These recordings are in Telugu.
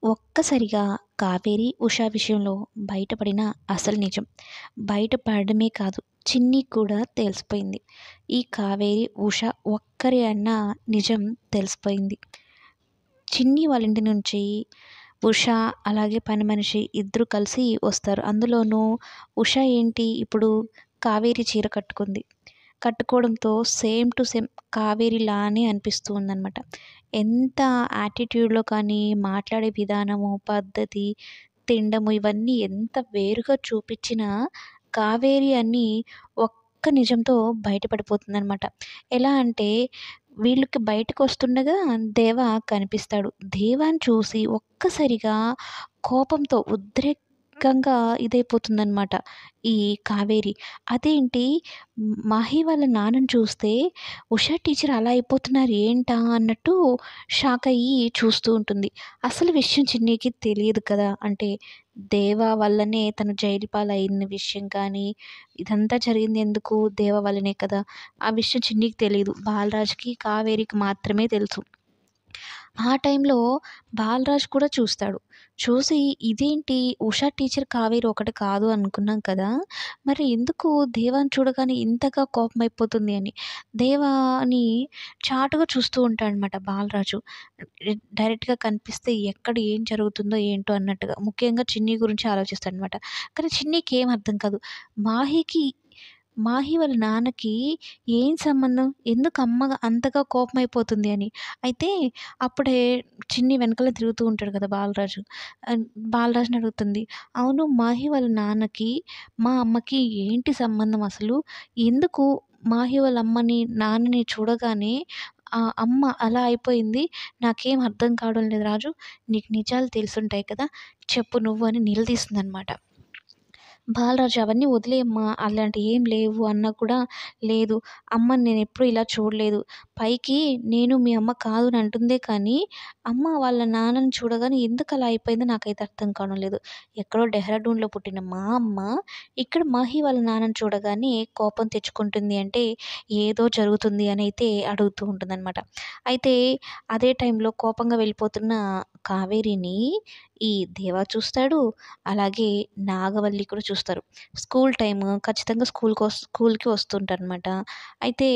ఒక్కసారిగా కావేరి, ఉష విషయంలో బయటపడిన అసలు నిజం. బయటపడడమే కాదు, చిన్నికి కూడా తెలిసిపోయింది. ఈ కావేరి, ఉష ఒక్కరే అన్న నిజం తెలిసిపోయింది. చిన్ని వాళ్ళ ఇంటి నుంచి ఉష, అలాగే పని మనిషి ఇద్దరు కలిసి వస్తారు. అందులోనూ ఉష ఏంటి ఇప్పుడు కావేరి చీర కట్టుకుంది. కట్టుకోవడంతో సేమ్ టు సేమ్ కావేరిలానే అనిపిస్తూ ఉందనమాట. ఎంత యాటిట్యూడ్‌లో కానీ, మాట్లాడే విధానము, పద్ధతి, తినడము ఇవన్నీ ఎంత వేరుగా చూపిచ్చినా కావేరి అని ఒక్క నిజంతో బయటపడిపోతుందనమాట. ఎలా అంటే వీళ్ళకి బయటకొస్తుండగా దేవ కనిపిస్తాడు. దేవాని చూసి ఒక్కసారిగా కోపంతో ఉద్రేకంగా ఇదైపోతుందనమాట ఈ కావేరి. అదేంటి మాహి వాళ్ళ నాన్నని చూస్తే ఉషా టీచర్ అలా అయిపోతున్నారు ఏంటా అన్నట్టు షాక్ అయ్యి చూస్తూ ఉంటుంది. అసలు విషయం చిన్నికి తెలియదు కదా! అంటే దేవ వల్లనే తను జైలు పాలయిన విషయం కానీ, ఇదంతా జరిగింది ఎందుకు దేవ వల్లనే కదా! ఆ విషయం చిన్నికి తెలీదు. బాలరాజ్‌కి, కావేరికి మాత్రమే తెలుసు. ఆ టైంలో బాలరాజ్ కూడా చూస్తాడు. చూసి ఇదేంటి ఉషా టీచర్, కావేరి ఒకటి కాదు అనుకున్నాం కదా! మరి ఎందుకు దేవాని చూడగానే ఇంతగా కోపమైపోతుంది అని. దేవాని చాటుగా చూస్తూ ఉంటాడనమాట బాలరాజు. డైరెక్ట్‌గా కనిపిస్తే ఎక్కడ ఏం జరుగుతుందో ఏంటో అన్నట్టుగా. ముఖ్యంగా చిన్ని గురించి ఆలోచిస్తాడనమాట. కానీ చిన్నికి ఏం అర్థం కాదు. మాహికి మాహి వాళ్ళ నాన్నకి ఏం సంబంధం? ఎందుకు అమ్మ అంతగా కోపమైపోతుంది అని. అయితే అప్పుడే చిన్ని వెనకాల తిరుగుతూ ఉంటాడు కదా బాలరాజు. బాలరాజుని అడుగుతుంది. అవును మాహి వాళ్ళ నాన్నకి, మా అమ్మకి ఏంటి సంబంధం అసలు? ఎందుకు మాహి వాళ్ళ అమ్మని, నాన్నని చూడగానే అమ్మ అలా అయిపోయింది. నాకేం అర్థం కావడం లేదు రాజు. నీకు నిజాలు తెలిసుంటాయి కదా! చెప్పు నువ్వు అని నిలదీస్తుందనమాట. బాలరాజు అవన్నీ వదిలేయమ్మా అలాంటివి ఏం లేవు అన్నా కూడా, లేదు అమ్మని నేనెప్పుడూ ఇలా చూడలేదు. పైకి నేను మీ అమ్మ కాదు అని అంటుందే కానీ, అమ్మ వాళ్ళ నాన్నని చూడగానే ఎందుకలా అయిపోయిందో నాకైతే అర్థం కావడం లేదు. ఎక్కడో డెహ్రాడూన్‌లో పుట్టిన మా అమ్మ, ఇక్కడ మహి వాళ్ళ నాన్నని చూడగానే కోపం తెచ్చుకుంటుంది అంటే, ఏదో జరుగుతుంది అనైతే అడుగుతూ ఉంటుందనమాట. అయితే అదే టైంలో కోపంగా వెళ్ళిపోతున్న కావేరిని ఈ దేవ చూస్తాడు. అలాగే నాగవల్లి కూడా చూస్తారు. స్కూల్ టైము ఖచ్చితంగా స్కూల్‌కి వస్తుంటారనమాట. అయితే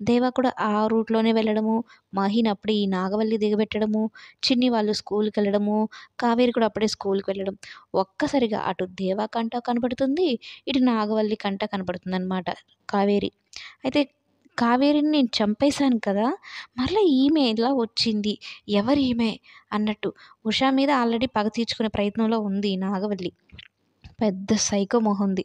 దేవ కూడా ఆ రూట్‌లోనే వెళ్ళడము, మహిని అప్పుడే ఈ నాగవల్లి దిగబెట్టడము, చిన్ని వాళ్ళు స్కూల్‌కెళ్ళడము, కావేరి కూడా అప్పుడే స్కూల్‌కి వెళ్ళడం. ఒక్కసారిగా అటు దేవ కంట కనపడుతుంది, ఇటు నాగవల్లి కంట కనపడుతుందనమాట కావేరి. అయితే కావేరిని నేను చంపేశాను కదా! మరలా ఈమె ఎలా వచ్చింది? ఎవరీమె? అన్నట్టు. ఉషా మీద ఆల్రెడీ పగ తీర్చుకునే ప్రయత్నంలో ఉంది నాగవల్లి. పెద్ద సైకో మొహంది.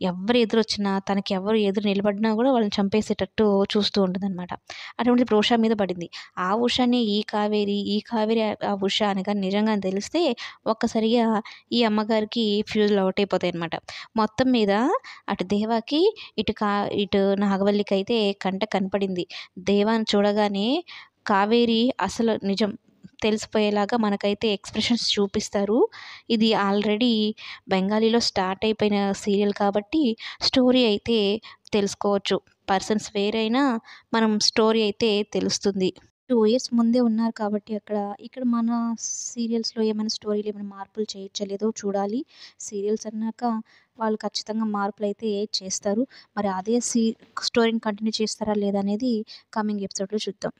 ఎవ్వరు ఎదురొచ్చినా, తనకి ఎవరు ఎదురు నిలబడినా గూడా వాళ్ళని చంపేసేటట్టు చూస్తూ ఉంటదనమాట. అటువంటిది ఇప్పుడు ఉష మీద పడింది. ఆ ఉషనే ఈ కావేరి, ఈ కావేరి ఆ ఉష అని గాని నిజంగానే తెలిస్తే ఒక్కసారిగా ఈ అమ్మగారికి ఫ్యూజులు అవుట్ అయిపోతాయనమాట. మొత్తం మీద అటు దేవాకి, ఇటు నాగవల్లికైతే కంట కనపడింది. దేవాని చూడగానే కావేరి అసలు నిజం తెలిసిపోయేలాగా మనకైతే ఎక్స్‌ప్రెషన్స్ చూపిస్తారు. ఇది ఆల్రెడీ బెంగాలీలో స్టార్ట్ అయిపోయిన సీరియల్ కాబట్టి స్టోరీ అయితే తెలుసుకోవచ్చు. పర్సన్స్ వేరైనా మనం స్టోరీ అయితే తెలుస్తుంది. 2 ఇయర్స్ ముందే ఉన్నారు కాబట్టి అక్కడ, ఇక్కడ మన సీరియల్స్‌లో ఏమైనా స్టోరీలో ఏమైనా మార్పులు చేయొచ్చో లేదో చూడాలి. సీరియల్స్ అన్నాక వాళ్ళు ఖచ్చితంగా మార్పులైతే చేస్తారు. మరి అదే స్టోరీని కంటిన్యూ చేస్తారా లేదా అనేది కమింగ్ ఎపిసోడ్‌లో చూద్దాం.